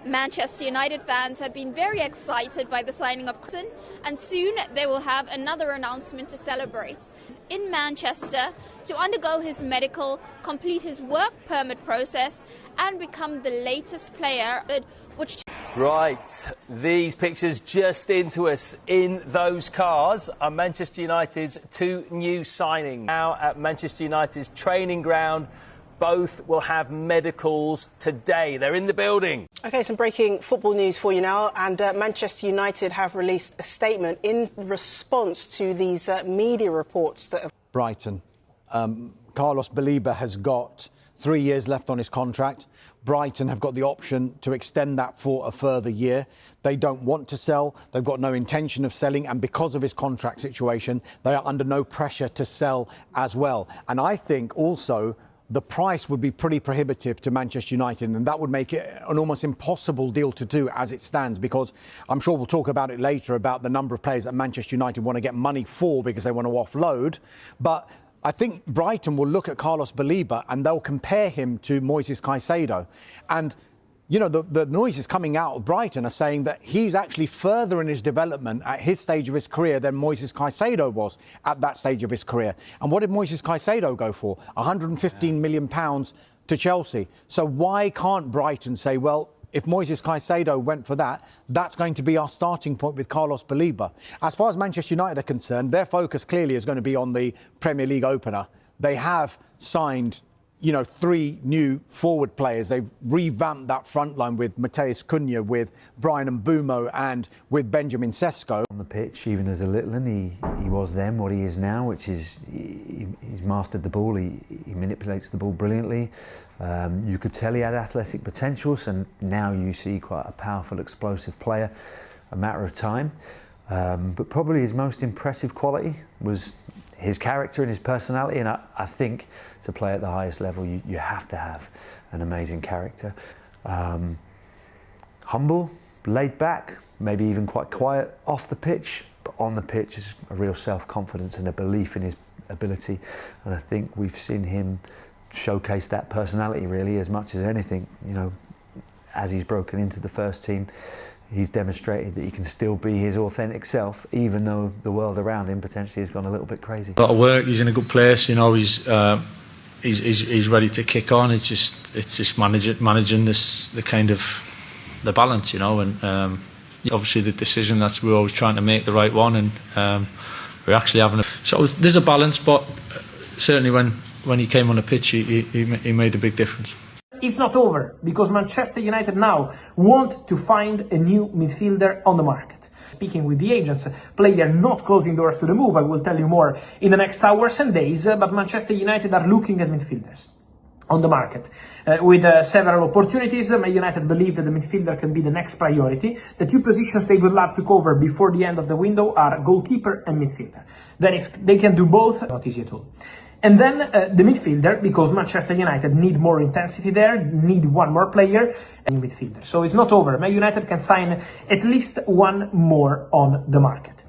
Manchester United fans have been very excited by the signing of Christensen, and soon they will have another announcement to celebrate. In Manchester to undergo his medical, complete his work permit process and become the latest player which... Right, these pictures just into us in those cars are Manchester United's two new signings. Now at Manchester United's training ground, both will have medicals today. They're in the building. OK, some breaking football news for you now. And Manchester United have released a statement in response to these media reports that have... Brighton. Carlos Baleba has got 3 years left on his contract. Brighton have got the option to extend that for a further year. They don't want to sell. They've got no intention of selling. And because of his contract situation, they are under no pressure to sell as well. And I think also the price would be pretty prohibitive to Manchester United, and that would make it an almost impossible deal to do as it stands, because I'm sure we'll talk about it later about the number of players that Manchester United want to get money for because they want to offload. But I think Brighton will look at Carlos Baleba and they'll compare him to Moises Caicedo. And, you know, the noises coming out of Brighton are saying that he's actually further in his development at his stage of his career than Moises Caicedo was at that stage of his career. And what did Moises Caicedo go for? £115 million to Chelsea. So why can't Brighton say, well, if Moises Caicedo went for that, that's going to be our starting point with Carlos Baleba. As far as Manchester United are concerned, their focus clearly is going to be on the Premier League opener. They have signed, you know, 3 new forward players. They've revamped that front line with Mateus Cunha, with Brian Mbeumo and with Benjamin Sesko. On the pitch, even as a little one, he was then what he is now, which is he's mastered the ball, he manipulates the ball brilliantly. You could tell he had athletic potentials, and now you see quite a powerful, explosive player, a matter of time. But probably his most impressive quality was his character and his personality, and I think to play at the highest level you have to have an amazing character. Humble, laid back, maybe even quite quiet off the pitch, but on the pitch is a real self-confidence and a belief in his ability, and I think we've seen him showcase that personality really as much as anything. You know, as he's broken into the first team, he's demonstrated that he can still be his authentic self, even though the world around him potentially has gone a little bit crazy. A lot of work. He's in a good place. You know, he's ready to kick on. It's just managing the kind of the balance. You know, and obviously the decision that we're always trying to make the right one, and we're actually having so there's a balance, but certainly when he came on the pitch, he made a big difference. It's not over, because Manchester United now want to find a new midfielder on the market. Speaking with the agents, player not closing doors to the move. I will tell you more in the next hours and days, but Manchester United are looking at midfielders on the market. With several opportunities, Man United believe that the midfielder can be the next priority. The 2 positions they would love to cover before the end of the window are goalkeeper and midfielder. Then if they can do both, not easy at all. And then the midfielder, because Manchester United need more intensity there, need one more player, and midfielder. So it's not over. Man United can sign at least one more on the market.